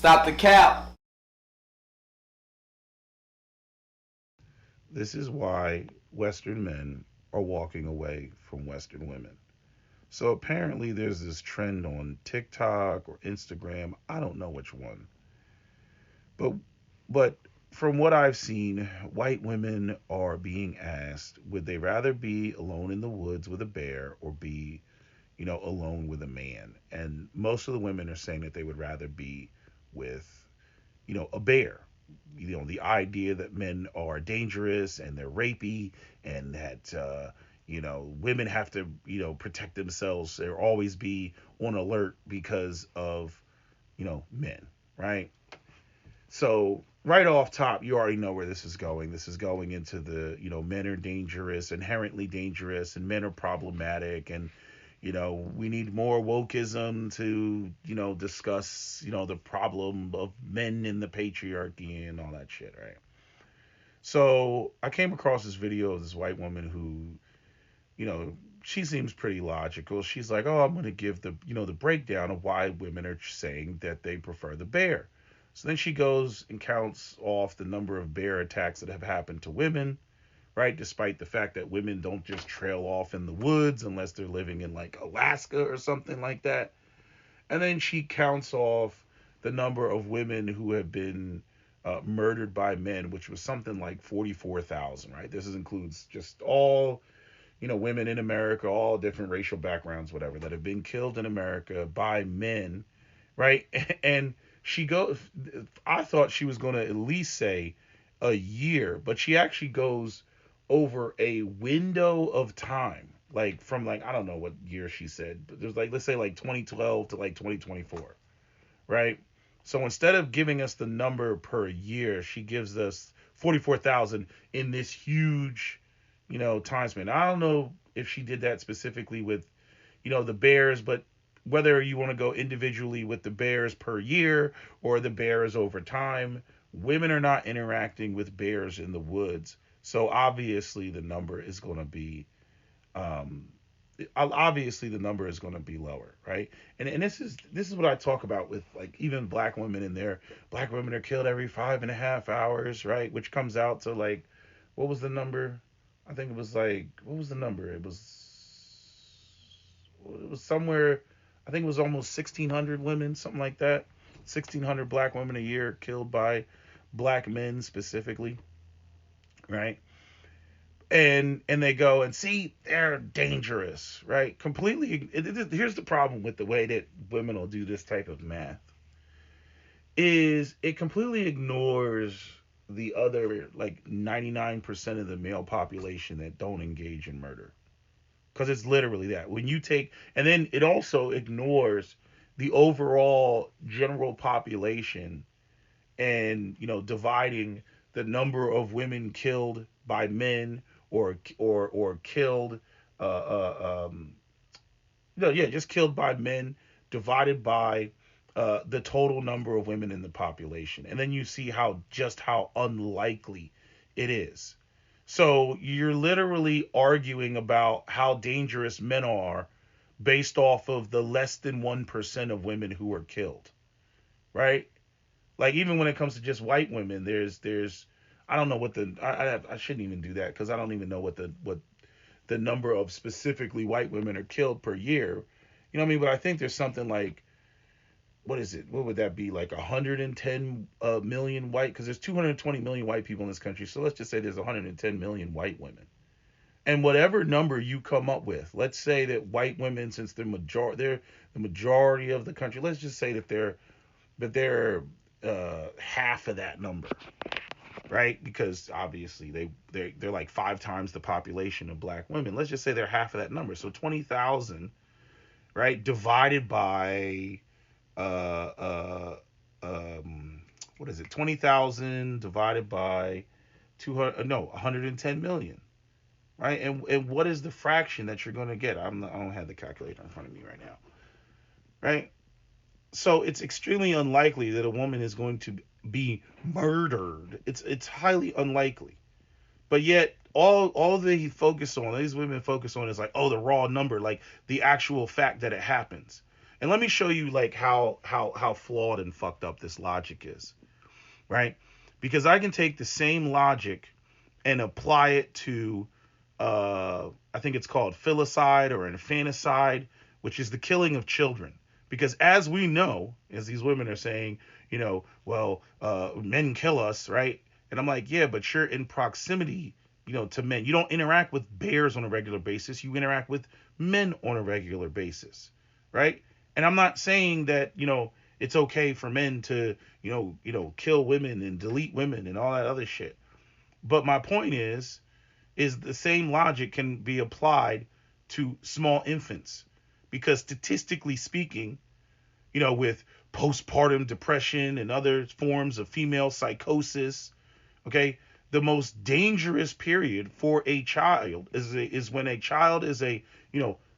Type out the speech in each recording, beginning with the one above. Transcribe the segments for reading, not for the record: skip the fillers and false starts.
Stop the cap. This is why Western men are walking away from Western women. So apparently, there's this trend on TikTok or Instagram. I don't know which one, but but from what I've seen, white women are being asked, would they rather be alone in the woods with a bear or be, alone with a man? And most of the women are saying that they would rather be with, a bear. The idea that men are dangerous and they're rapey and that, women have to, protect themselves or always be on alert because of, men, right? So right off top, you already know where this is going. This is going into the, men are dangerous, inherently dangerous, and men are problematic, and we need more wokeism to, discuss, the problem of men in the patriarchy and all that shit, right? So I came across this video of this white woman who, she seems pretty logical. She's like, "Oh, I'm going to give the, the breakdown of why women are saying that they prefer the bear." So then she goes and counts off the number of bear attacks that have happened to women, right? Despite the fact that women don't just trail off in the woods unless they're living in like Alaska or something like that. And then she counts off the number of women who have been murdered by men, which was something like 44,000, right? This includes just all, women in America, all different racial backgrounds, whatever, that have been killed in America by men, right? And she goes, I thought she was going to at least say a year, but she actually goes over a window of time, like from like, I don't know what year she said, but there's like, let's say like 2012 to like 2024, right? So instead of giving us the number per year, she gives us 44,000 in this huge, time span. I don't know if she did that specifically with, the Bears, but whether you want to go individually with the Bears per year or the Bears over time, women are not interacting with bears in the woods. So obviously the number is going to be um, obviously the number is going to be lower, right? And this is what I talk about with like even black women in there. Black women are killed every 5.5 hours, right? Which comes out to like, what was the number? I think it was like, what was the number? It was somewhere. I think it was almost 1,600 women, something like that. 1,600 black women a year killed by black men specifically, right? And they go and see they're dangerous, right? Completely. Here's the problem with the way that women will do this type of math: is it completely ignores the other like 99% of the male population that don't engage in murder, because it's literally that. When you take, and then it also ignores the overall general population, and dividing the number of women killed by men or killed no, yeah, just killed by men divided by the total number of women in the population, and then you see how unlikely it is. So you're literally arguing about how dangerous men are based off of the less than 1% of women who are killed, right? Like even when it comes to just white women, there's I don't know what the I shouldn't even do that because I don't even know what the number of specifically white women are killed per year. You know what I mean? But I think there's something like, what is it? What would that be, like 110 million white? Because there's 220 million white people in this country. So let's just say there's 110 million white women. And whatever number you come up with, let's say that white women, since they're the majority of the country, let's just say that they're half of that number, right? Because obviously they're like 5 times the population of black women. Let's just say they're half of that number. So 20,000, right, divided by uh uh what is it? 20,000 divided by 200, no, 110 million, right? And what is the fraction that you're going to get? I don't have the calculator in front of me right now, right? So it's extremely unlikely that a woman is going to be murdered. It's highly unlikely. But yet all they focus on, these women focus on, is like, oh, the raw number, like the actual fact that it happens. And let me show you like how flawed and fucked up this logic is, right? Because I can take the same logic and apply it to I think it's called filicide or infanticide, which is the killing of children. Because as we know, as these women are saying, well, men kill us, right? And I'm like, yeah, but you're in proximity, to men. You don't interact with bears on a regular basis. You interact with men on a regular basis, right? And I'm not saying that, it's okay for men to, kill women and delete women and all that other shit. But my point is the same logic can be applied to small infants. Because statistically speaking, with postpartum depression and other forms of female psychosis, okay, the most dangerous period for a child is when a child is a,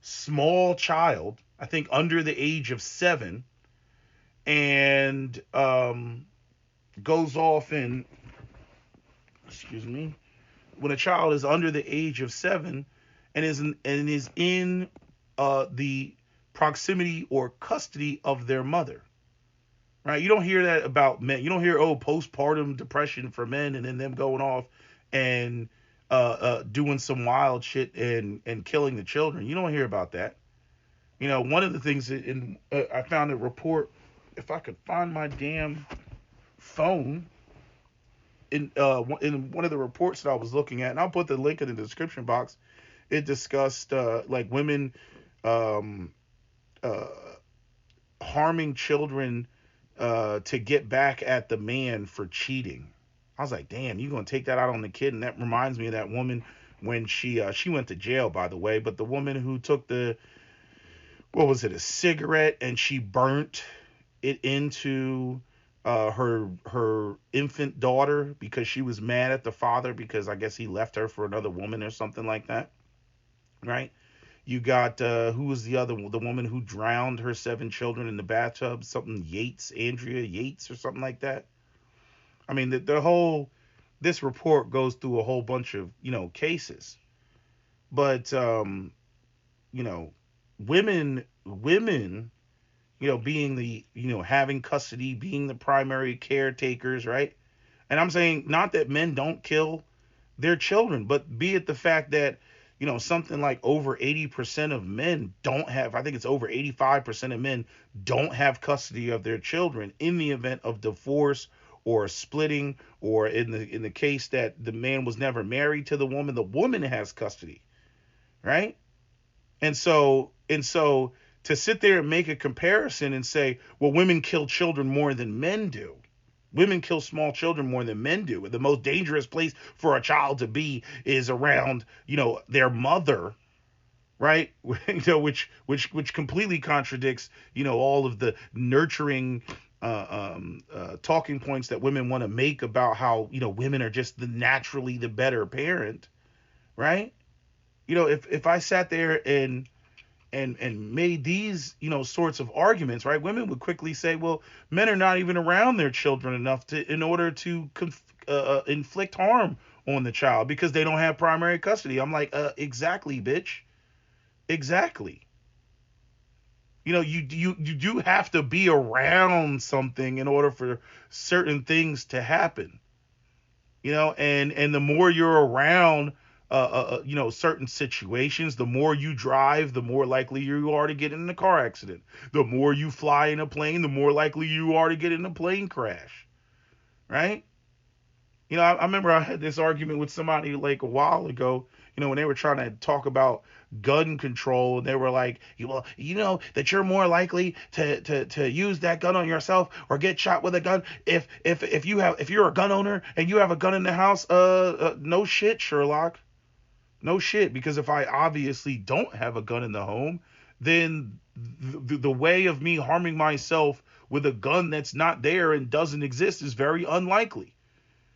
small child, I think under the age of 7, and goes off and, excuse me, when a child is under the age of 7 and is in the proximity or custody of their mother, right? You don't hear that about men. You don't hear, postpartum depression for men and then them going off and doing some wild shit and killing the children. You don't hear about that. One of the things I found a report, if I could find my damn phone, in one of the reports that I was looking at, and I'll put the link in the description box. It discussed like women um, uh, harming children to get back at the man for cheating. I was like, damn, you gonna take that out on the kid? And that reminds me of that woman when she went to jail, by the way. But the woman who took what was it, a cigarette, and she burnt it into her infant daughter because she was mad at the father because I guess he left her for another woman or something like that, right? You got who was the woman who drowned her 7 children in the bathtub? Something Yates, Andrea Yates, or something like that. I mean, the whole this report goes through a whole bunch of cases, but you know, women, being the having custody, being the primary caretakers, right? And I'm saying not that men don't kill their children, but be it the fact that something like over 80% of men don't have, I think it's over 85% of men don't have custody of their children in the event of divorce or splitting, or in the case that the man was never married to the woman has custody, right? And so to sit there and make a comparison and say, well, women kill children more than men do. Women kill small children more than men do. The most dangerous place for a child to be is around, their mother, right? which completely contradicts, all of the nurturing talking points that women want to make about how, women are just naturally the better parent, right? If I sat there and made these sorts of arguments, right, women would quickly say, well, men are not even around their children enough in order to inflict harm on the child because they don't have primary custody. I'm like, exactly, bitch, exactly. You do have to be around something in order for certain things to happen. And the more you're around certain situations, the more you drive, the more likely you are to get in a car accident. The more you fly in a plane, the more likely you are to get in a plane crash, right? I remember I had this argument with somebody like a while ago, when they were trying to talk about gun control, and they were like, well, that you're more likely to use that gun on yourself or get shot with a gun if you're a gun owner and you have a gun in the house. No shit, Sherlock. No shit, because if I obviously don't have a gun in the home, then the way of me harming myself with a gun that's not there and doesn't exist is very unlikely.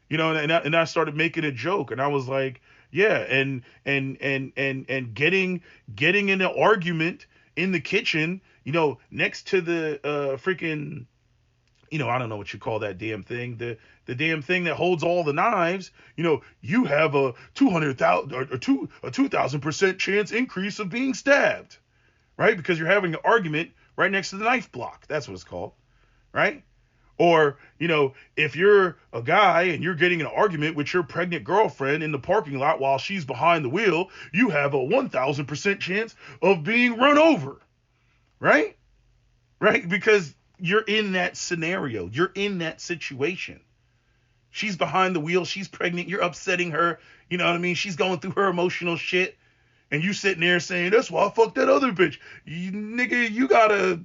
And I started making a joke, and I was like, yeah, and getting in an argument in the kitchen, next to the freaking, I don't know what you call that damn thing, the damn thing that holds all the knives. You have a 200,000 or a 2,000% chance increase of being stabbed, right? Because you're having an argument right next to the knife block. That's what it's called, right? Or, if you're a guy and you're getting an argument with your pregnant girlfriend in the parking lot while she's behind the wheel, you have a 1,000% chance of being run over, right? Right? Because you're in that scenario, you're in that situation. She's behind the wheel, she's pregnant, you're upsetting her, you know what I mean? She's going through her emotional shit, and you sitting there saying, that's why I fucked that other bitch. Nigga, you got a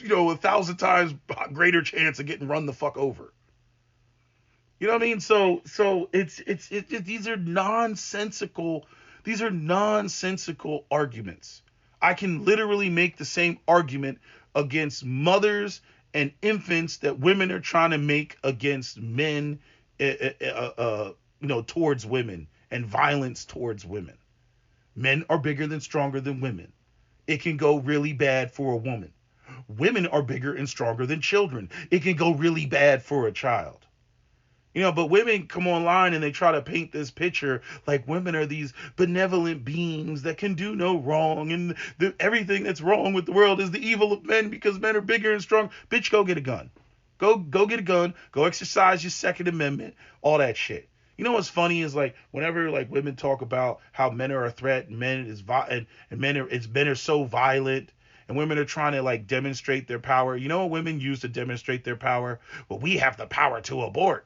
1,000 times greater chance of getting run the fuck over. You know what I mean? So these are nonsensical. These are nonsensical arguments. I can literally make the same argument against mothers and infants that women are trying to make against men, towards women, and violence towards women. Men are bigger than stronger than women. It can go really bad for a woman. Women are bigger and stronger than children. It can go really bad for a child. But women come online and they try to paint this picture like women are these benevolent beings that can do no wrong, and everything that's wrong with the world is the evil of men because men are bigger and strong. Bitch, go get a gun. Go get a gun. Go exercise your Second Amendment. All that shit. What's funny is like whenever like women talk about how men are a threat, and men are so violent, and women are trying to like demonstrate their power. You know what women use to demonstrate their power? Well, we have the power to abort.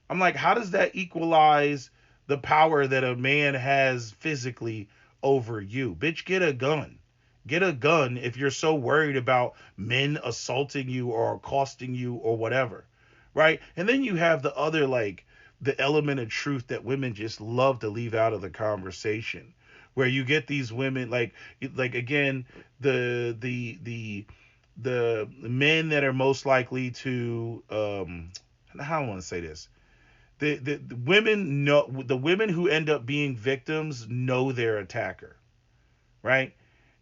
I'm like, how does that equalize the power that a man has physically over you? Bitch, get a gun. Get a gun if you're so worried about men assaulting you or accosting you or whatever, right? And then you have the other, like, the element of truth that women just love to leave out of the conversation, where you get these women, like again, the men that are most likely to, how do I want to say this? The women know, the women who end up being victims know their attacker, right?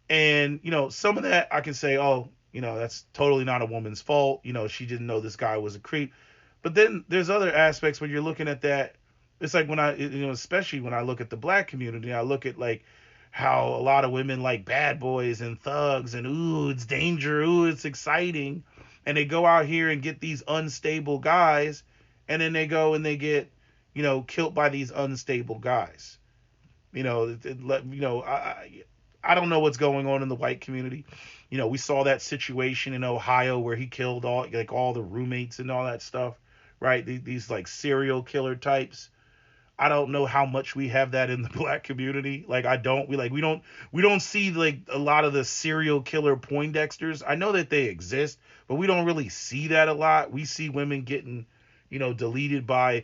And some of that I can say, oh, that's totally not a woman's fault. She didn't know this guy was a creep. But then there's other aspects when you're looking at that. It's like when I, especially when I look at the black community, I look at like how a lot of women like bad boys and thugs and ooh, it's danger, ooh, it's exciting, and they go out here and get these unstable guys, and then they go and they get, killed by these unstable guys. I don't know what's going on in the white community. We saw that situation in Ohio where he killed all the roommates and all that stuff, right? These like serial killer types. I don't know how much we have that in the black community. Like we don't see like a lot of the serial killer Poindexters. I know that they exist, but we don't really see that a lot. We see women getting, deleted by,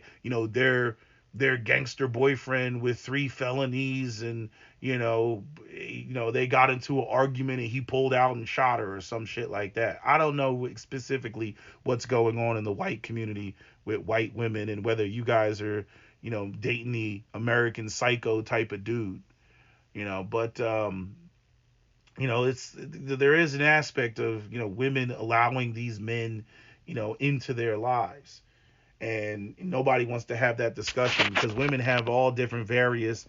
their gangster boyfriend with 3 felonies, and they got into an argument and he pulled out and shot her or some shit like that. I don't know specifically what's going on in the white community with white women, and whether you guys are, dating the American Psycho type of dude, but it's, there is an aspect of, women allowing these men, into their lives. And nobody wants to have that discussion because women have all different various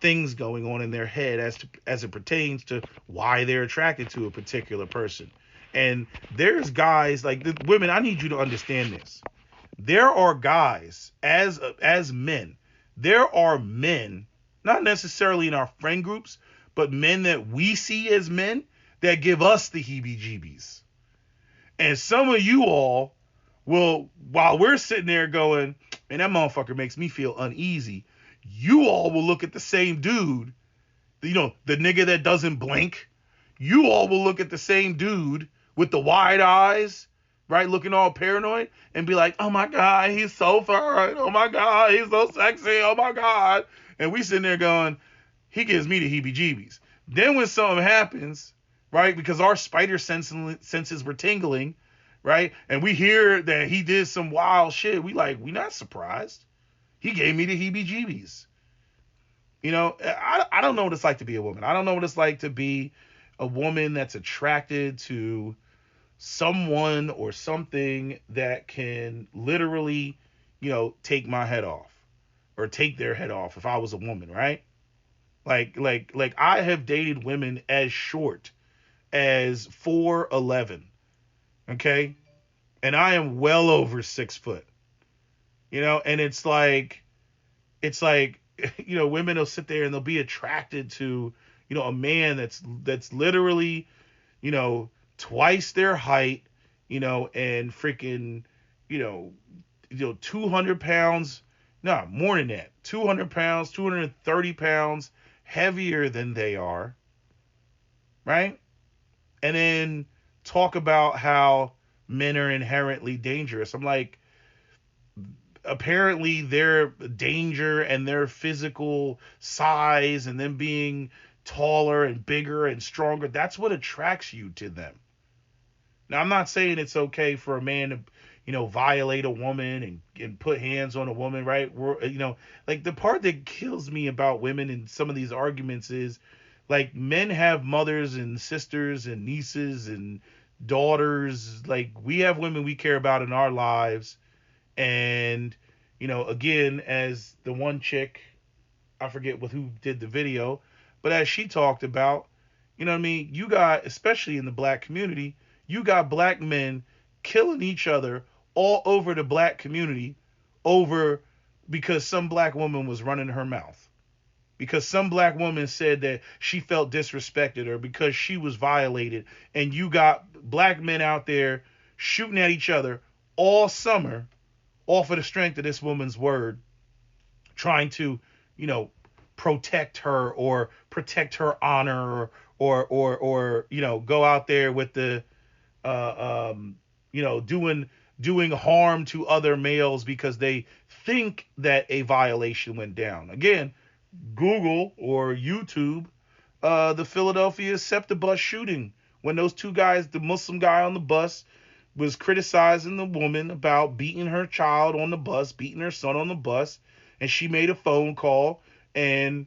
things going on in their head as it pertains to why they're attracted to a particular person. And there's guys like the women. I need you to understand this. There are guys as men. There are men, not necessarily in our friend groups, but men that we see as men that give us the heebie-jeebies. And some of you all will, while we're sitting there going, man, that motherfucker makes me feel uneasy, you all will look at the same dude, the nigga that doesn't blink. You all will look at the same dude with the wide eyes, right, looking all paranoid, and be like, oh my God, he's so fine. Oh my God, he's so sexy. Oh my God. And we sitting there going, he gives me the heebie-jeebies. Then when something happens, right, because our spider senses were tingling, right, and we hear that he did some wild shit, we not surprised. He gave me the heebie-jeebies. I don't know what it's like to be a woman. I don't know what it's like to be a woman that's attracted to someone or something that can literally, take my head off or take their head off if I was a woman, right? Like I have dated women as short as 4'11", okay? And I am well over 6 foot, and it's like, women will sit there and they'll be attracted to, a man that's literally, twice their height, and freaking, you know, 200 pounds, no, more than that, 200 pounds, 230 pounds heavier than they are, right? And then talk about how men are inherently dangerous. I'm like, apparently their danger and their physical size and them being taller and bigger and stronger, that's what attracts you to them. Now, I'm not saying it's okay for a man to, violate a woman and put hands on a woman, right? Like the part that kills me about women in some of these arguments is, like, men have mothers and sisters and nieces and daughters. Like, we have women we care about in our lives. And, again, as the one chick, I forget who did the video, but as she talked about, you know what I mean? You got, especially in the black community, you got black men killing each other all over the black community over because some black woman was running her mouth. Because some black woman said that she felt disrespected or because she was violated. And you got black men out there shooting at each other all summer off of the strength of this woman's word, trying to, protect her or protect her honor or go out there with the doing harm to other males because they think that a violation went down. Again, Google or YouTube the Philadelphia SEPTA bus shooting, when those two guys, the Muslim guy on the bus was criticizing the woman about beating her child on the bus, beating her son on the bus, and she made a phone call, and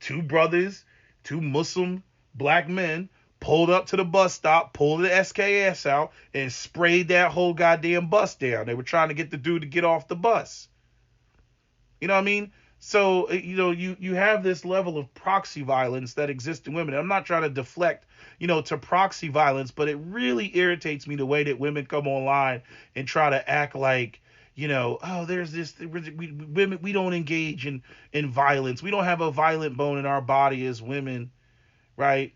two brothers, two Muslim black men pulled up to the bus stop, pulled the SKS out, and sprayed that whole goddamn bus down. They were trying to get the dude to get off the bus. You know what I mean? So, you have this level of proxy violence that exists in women. I'm not trying to deflect, to proxy violence, but it really irritates me the way that women come online and try to act like, oh, there's this, women, we don't engage in violence. We don't have a violent bone in our body as women, right?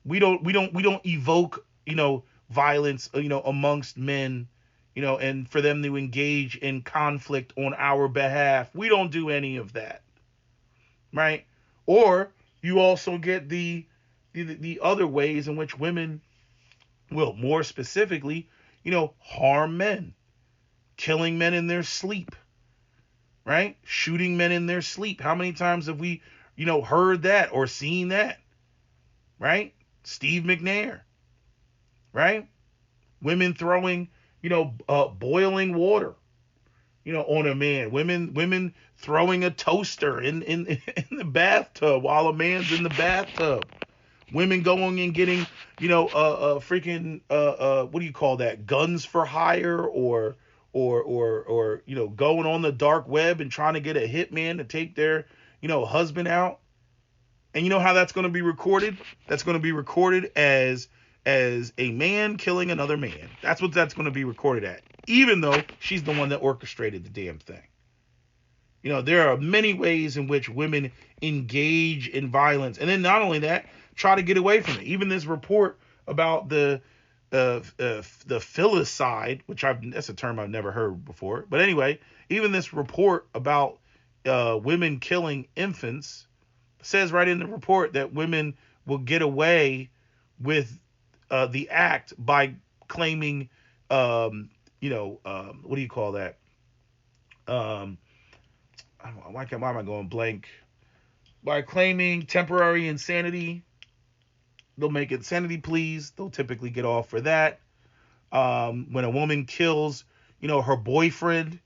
We don't evoke, violence, amongst men, and for them to engage in conflict on our behalf. We don't do any of that, right? Or you also get the other ways in which women will, more specifically, harm men, killing men in their sleep, right? Shooting men in their sleep. How many times have we, heard that or seen that, right? Steve McNair, right? Women throwing, boiling water, on a man. Women throwing a toaster in the bathtub while a man's in the bathtub. Women going and getting, freaking, what do you call that? Guns for hire or going on the dark web and trying to get a hitman to take their, husband out. And you know how that's going to be recorded? That's going to be recorded as a man killing another man. That's what that's going to be recorded at, even though she's the one that orchestrated the damn thing. There are many ways in which women engage in violence, and then not only that, try to get away from it. Even this report about the filicide, which that's a term I've never heard before. But anyway, even this report about women killing infants says right in the report that women will get away with the act by claiming, what do you call that? Why am I going blank? By claiming temporary insanity, they'll make insanity pleas. They'll typically get off for that. When a woman kills, her boyfriend,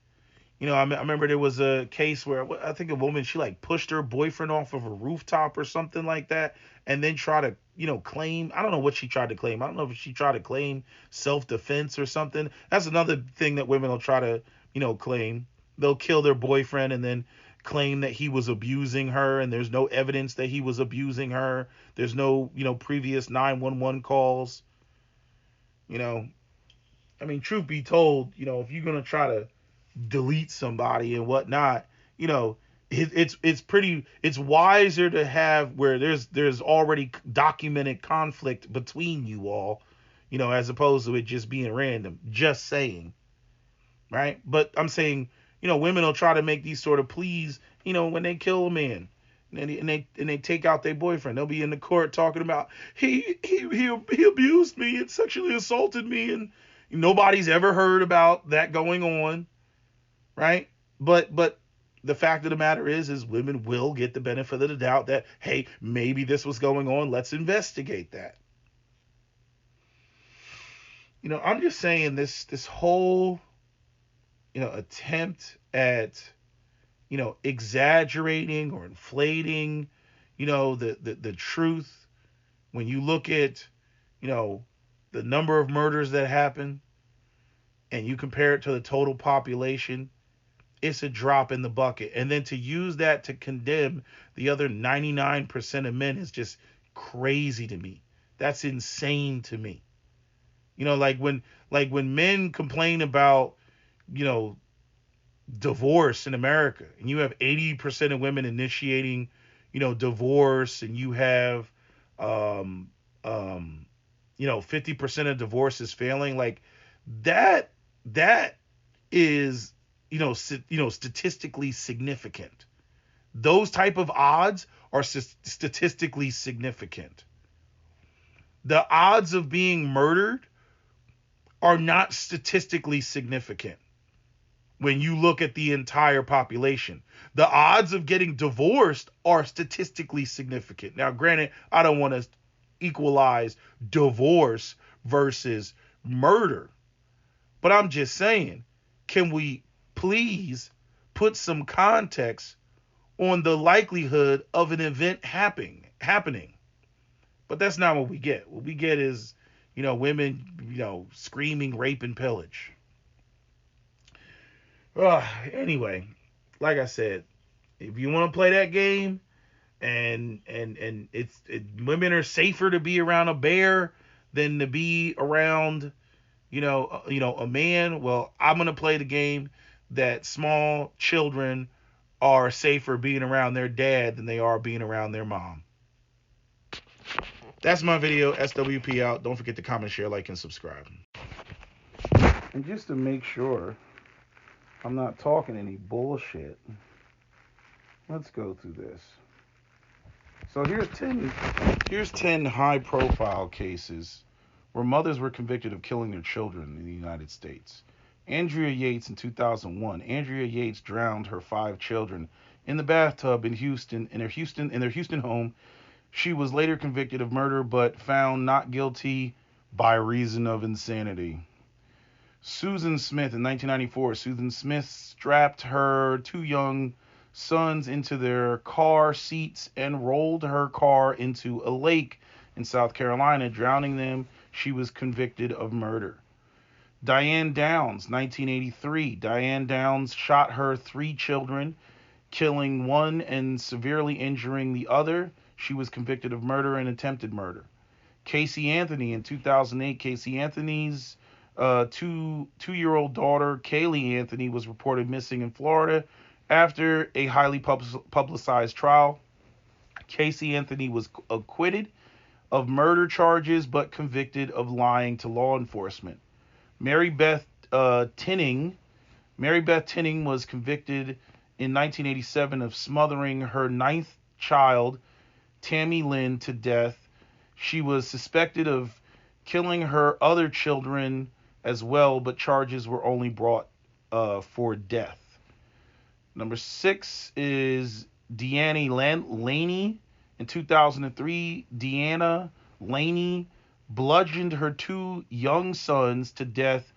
I remember there was a case where I think a woman, she like pushed her boyfriend off of a rooftop or something like that, and then try to, claim, I don't know what she tried to claim. I don't know if she tried to claim self-defense or something. That's another thing that women will try to, claim. They'll kill their boyfriend and then claim that he was abusing her, and there's no evidence that he was abusing her. There's no, previous 911 calls. You know, I mean, truth be told, if you're gonna try to delete somebody and whatnot, you know, it's wiser to have where there's already documented conflict between you all, as opposed to it just being random. Just saying, right? But I'm saying, women will try to make these sort of pleas, when they kill a man. And they take out their boyfriend. They'll be in the court talking about he abused me and sexually assaulted me, and nobody's ever heard about that going on, right? But the fact of the matter is women will get the benefit of the doubt that, hey, maybe this was going on. Let's investigate that. I'm just saying this whole attempt at exaggerating or inflating the truth when you look at the number of murders that happen and you compare it to the total population, it's a drop in the bucket. And then to use that to condemn the other 99% of men is just crazy to me. That's insane to me. Like when men complain about divorce in America, and you have 80% of women initiating divorce, and you have 50% of divorces failing, like that is statistically significant. Those type of odds are statistically significant. The odds of being murdered are not statistically significant when you look at the entire population. The odds of getting divorced are statistically significant. Now, granted, I don't want to equalize divorce versus murder, but I'm just saying, can we please put some context on the likelihood of an event happening? But that's not what we get. What we get is, women, screaming rape and pillage. Anyway, like I said, if you want to play that game, and women are safer to be around a bear than to be around, a man. Well, I'm gonna play the game that small children are safer being around their dad than they are being around their mom. That's my video. SWP out. Don't forget to comment, share, like, and subscribe. And just to make sure I'm not talking any bullshit, let's go through this. So here's 10 high-profile cases where mothers were convicted of killing their children in the United States. Andrea Yates in 2001. Andrea Yates drowned her 5 children in the bathtub in their Houston home. She was later convicted of murder but found not guilty by reason of insanity. Susan Smith in 1994. Susan Smith strapped her 2 young sons into their car seats and rolled her car into a lake in South Carolina, drowning them. She was convicted of murder. Diane Downs, 1983. Diane Downs shot her 3 children, killing one and severely injuring the other. She was convicted of murder and attempted murder. Casey Anthony in 2008. Casey Anthony's two-year-old daughter, Kaylee Anthony, was reported missing in Florida after a highly publicized trial. Casey Anthony was acquitted of murder charges but convicted of lying to law enforcement. Mary Beth Tinning was convicted in 1987 of smothering her 9th child, Tammy Lynn, to death. She was suspected of killing her other children as well, but charges were only brought for death. Number 6 is Deanna Laney. In 2003, Deanna Laney bludgeoned her 2 young sons to death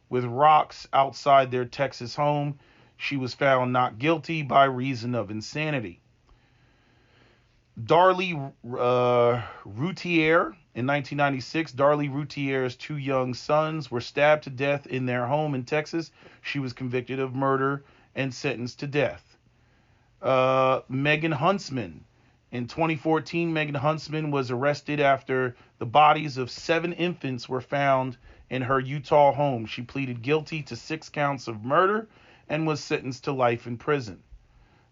with rocks outside their Texas home. She was found not guilty by reason of insanity. Darlie Routier. In 1996, Darlie Routier's 2 young sons were stabbed to death in their home in Texas. She was convicted of murder and sentenced to death. Megan Huntsman. In 2014, Megan Huntsman was arrested after the bodies of 7 infants were found in her Utah home. She pleaded guilty to 6 counts of murder and was sentenced to life in prison.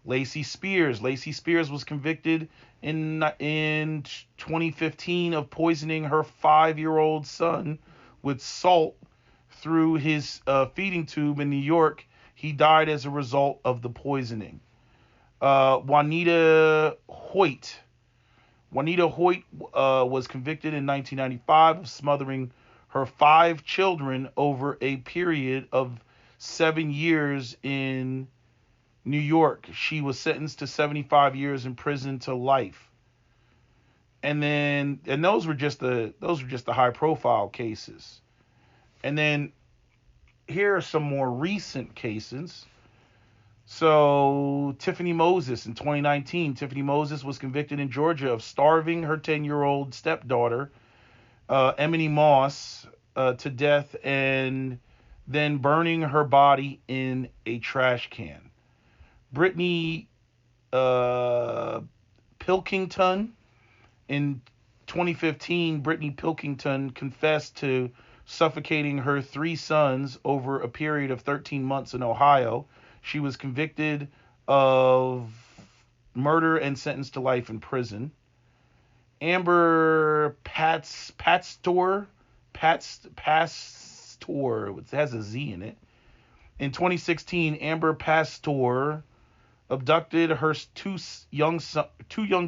Lacey Spears. Lacey Spears was convicted in 2015 of poisoning her 5-year-old son with salt through his feeding tube in New York. He died as a result of the poisoning. Juanita Hoyt. Juanita Hoyt was convicted in 1995 of smothering her 5 children over a period of 7 years in New York. She was sentenced to 75 years in prison to life. And those were just the high profile cases. And then here are some more recent cases. So Tiffany Moses in 2019, Tiffany Moses was convicted in Georgia of starving her 10-year-old stepdaughter, Emily Moss, to death and then burning her body in a trash can. Brittany Pilkington in 2015, Brittany Pilkington confessed to suffocating her 3 sons over a period of 13 months in Ohio. She was convicted of murder and sentenced to life in prison. Amber Pastor, it has a Z in it. In 2016, Amber Pastor abducted her two young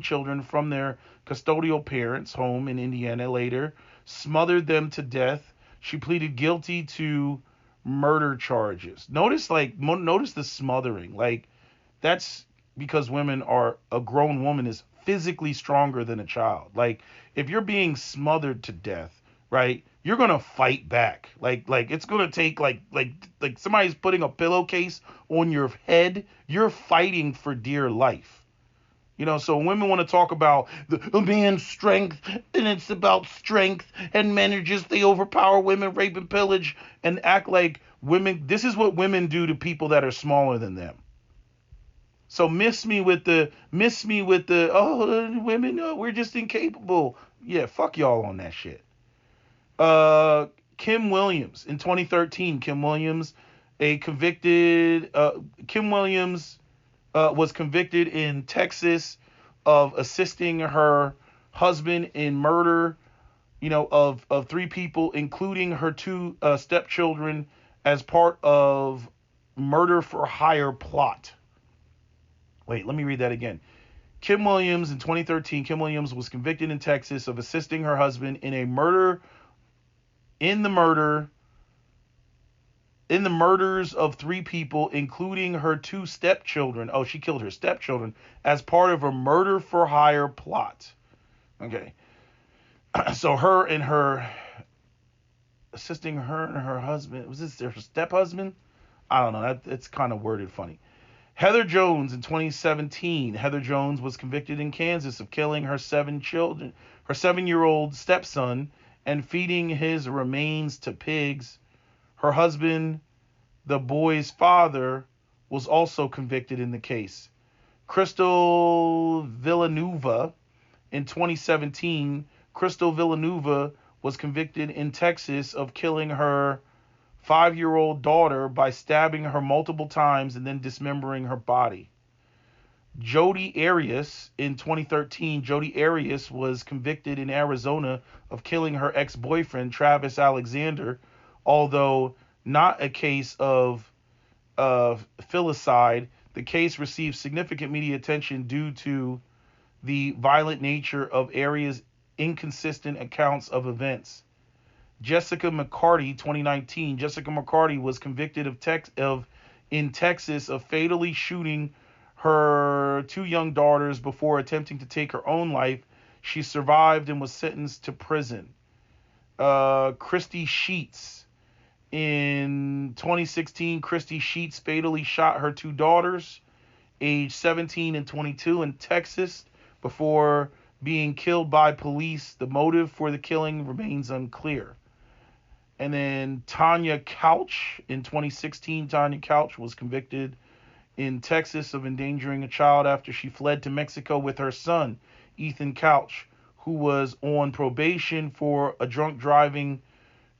children from their custodial parents' home in Indiana. Later, smothered them to death. She pleaded guilty to murder charges. Notice the smothering. Like, that's because a grown woman is physically stronger than a child. Like, if you're being smothered to death, right, you're gonna fight back. Like it's gonna take like somebody's putting a pillowcase on your head. You're fighting for dear life. So women want to talk about the man's strength, and it's about strength, and men are they overpower women, rape and pillage, and act like women. This is what women do to people that are smaller than them. So miss me with the women, we're just incapable. Yeah, fuck y'all on that shit. Kim Williams in 2013. Kim Williams was convicted in Texas of assisting her husband in murder, of 3 people, including her 2 stepchildren, as part of murder for hire plot. Wait, let me read that again. Kim Williams in 2013. Kim Williams was convicted in Texas of assisting her husband in the murders of 3 people, including her 2 stepchildren. Oh, she killed her stepchildren as part of a murder for hire plot. Okay. So assisting her and her husband. Was this their step-husband? I don't know. It's kind of worded funny. Heather Jones in 2017. Heather Jones was convicted in Kansas of killing her 7-year-old stepson and feeding his remains to pigs. Her husband, the boy's father, was also convicted in the case. Crystal Villanueva in 2017. Crystal Villanueva was convicted in Texas of killing her 5-year-old daughter by stabbing her multiple times and then dismembering her body. Jodi Arias in 2013. Jodi Arias was convicted in Arizona of killing her ex-boyfriend Travis Alexander, although not a case of filicide. The case received significant media attention due to the violent nature of Arias' inconsistent accounts of events. Jessica McCarty, 2019. Jessica McCarty was convicted in Texas of fatally shooting her 2 young daughters before attempting to take her own life. She survived and was sentenced to prison. Christy Sheets. In 2016, Christy Sheets fatally shot her 2 daughters, aged 17 and 22, in Texas before being killed by police. The motive for the killing remains unclear. And then Tanya Couch in 2016. Tanya Couch was convicted in Texas of endangering a child after she fled to Mexico with her son, Ethan Couch, who was on probation for a drunk driving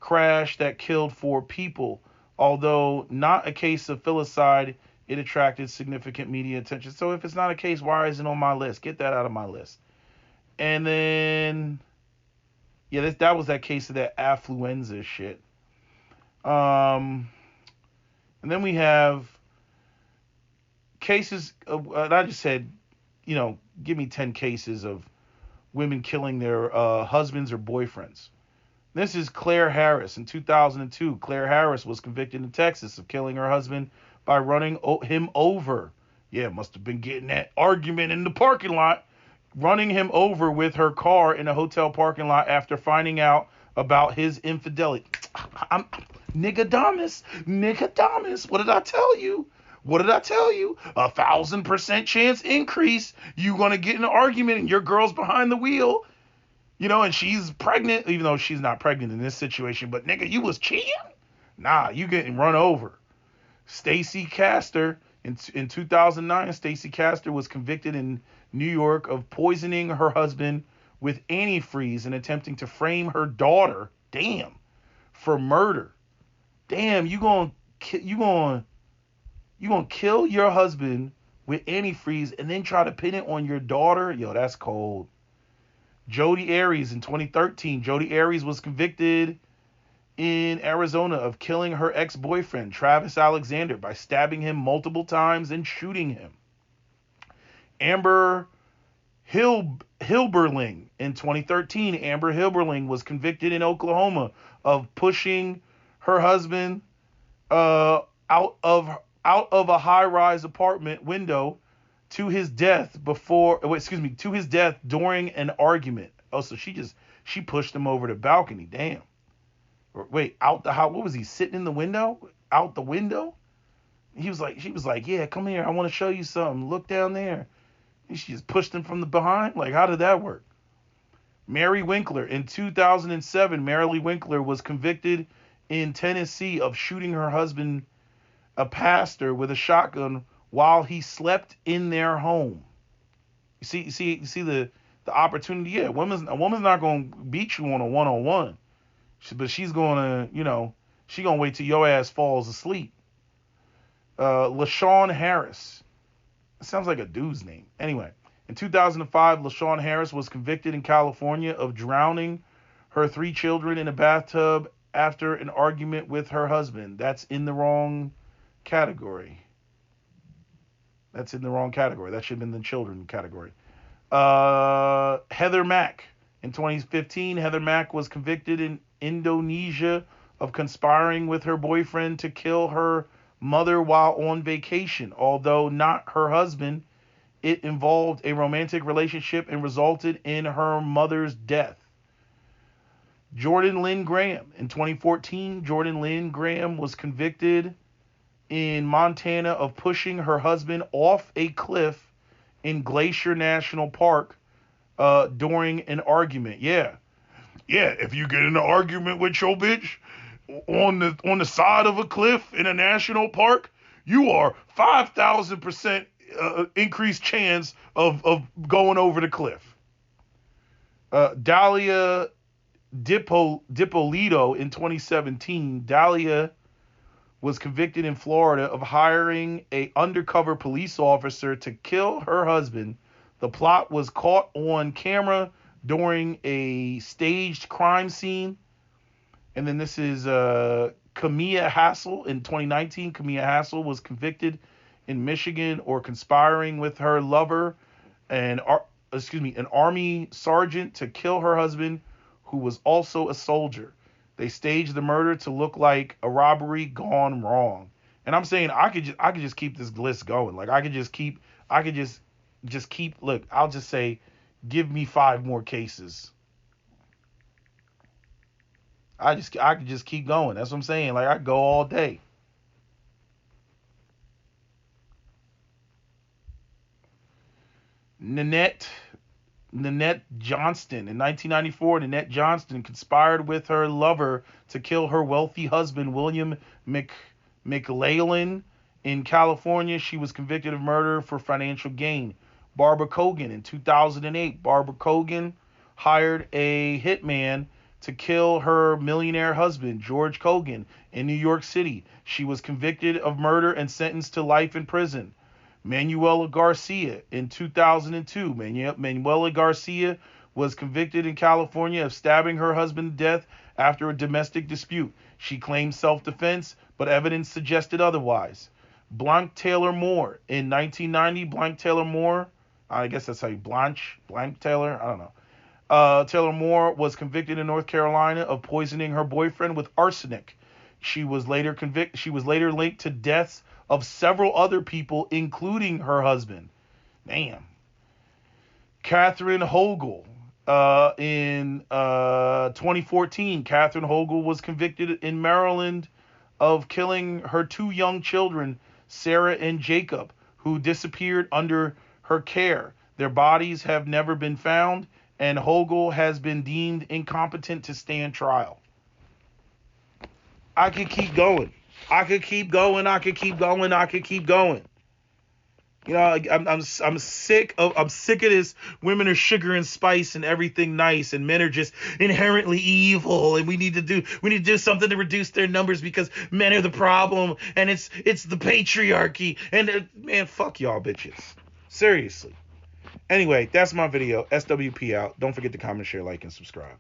crash that killed 4 people. Although not a case of filicide, it attracted significant media attention. So if it's not a case, why isn't it on my list? Get that out of my list. And then, yeah, that was that case of that affluenza shit. Um, and then we have cases. And I just said, give me 10 cases of women killing their husbands or boyfriends. This is Claire Harris. In 2002, Claire Harris was convicted in Texas of killing her husband by running him over. Yeah, must have been getting that argument in the parking lot. Running him over with her car in a hotel parking lot after finding out about his infidelity. I'm Nigga Damas. What did I tell you? What did I tell you? 1,000% chance increase. You gonna get in an argument and your girl's behind the wheel. And she's pregnant, even though she's not pregnant in this situation. But nigga, you was cheating? Nah, you getting run over. Stacey Castor, in 2009, Stacey Castor was convicted in New York of poisoning her husband with antifreeze and attempting to frame her daughter, for murder. Damn, you gonna kill your husband with antifreeze and then try to pin it on your daughter? Yo, that's cold. Jodi Arias in 2013. Jodi Arias was convicted in Arizona of killing her ex-boyfriend, Travis Alexander, by stabbing him multiple times and shooting him. Amber Hilberling in 2013. Amber Hilberling was convicted in Oklahoma of pushing her husband out of a high-rise apartment window to his death during an argument. Oh, so she pushed him over the balcony. Damn. Wait, out the house. What was he, sitting in the window? Out the window? She was like, yeah, come here. I want to show you something. Look down there. And she just pushed him from the behind. Like, how did that work? Mary Winkler. In 2007, Mary Winkler was convicted in Tennessee of shooting her husband, a pastor, with a shotgun while he slept in their home. You see the opportunity. Yeah, a woman's not going to beat you on a one-on-one, but she's going to, she going to wait till your ass falls asleep. LaShawn Harris. It sounds like a dude's name. Anyway, in 2005, LaShawn Harris was convicted in California of drowning her 3 children in a bathtub after an argument with her husband. That's in the wrong category. That should have been the children category. Heather Mack. In 2015, Heather Mack was convicted in Indonesia of conspiring with her boyfriend to kill her mother while on vacation. Although not her husband, it involved a romantic relationship and resulted in her mother's death. Jordan Lynn Graham. In 2014, Jordan Lynn Graham was convicted in Montana of pushing her husband off a cliff in Glacier National Park during an argument. Yeah, if you get in an argument with your bitch on the side of a cliff in a national park, you are 5,000% increased chance of going over the cliff. Dalia Dipolito in 2017. Dalia was convicted in Florida of hiring an undercover police officer to kill her husband. The plot was caught on camera during a staged crime scene. And then this is Kamia Hassel in 2019. Kamia Hassel was convicted in Michigan or conspiring with her lover, an Army sergeant, to kill her husband, who was also a soldier. They staged the murder to look like a robbery gone wrong. And I'm saying I could just keep this list going. Like I could just keep. Look, I'll just say, give me 5 more cases. I could just keep going. That's what I'm saying. Like I could go all day. Nanette Johnston. In 1994, Nanette Johnston conspired with her lover to kill her wealthy husband, William McLeland, In California, she was convicted of murder for financial gain. Barbara Cogan in 2008. Barbara Cogan hired a hitman to kill her millionaire husband, George Cogan, in New York City. She was convicted of murder and sentenced to life in prison. Manuela Garcia in 2002. Manuela Garcia was convicted in California of stabbing her husband to death after a domestic dispute. She claimed self-defense, but evidence suggested otherwise. Blank Taylor Moore in 1990. Blank Taylor Moore, I guess that's how you Blank Taylor, I don't know. Taylor Moore was convicted in North Carolina of poisoning her boyfriend with arsenic. She was later linked to deaths of several other people, including her husband. Damn. Catherine Hogle. In 2014, Catherine Hogle was convicted in Maryland of killing her two young children, Sarah and Jacob, who disappeared under her care. Their bodies have never been found, and Hogle has been deemed incompetent to stand trial. I could keep going. I could keep going. You know, I'm sick of this. Women are sugar and spice and everything nice, and men are just inherently evil. And we need to do something to reduce their numbers because men are the problem, and it's the patriarchy. And man, fuck y'all bitches. Seriously. Anyway, that's my video. SWP out. Don't forget to comment, share, like, and subscribe.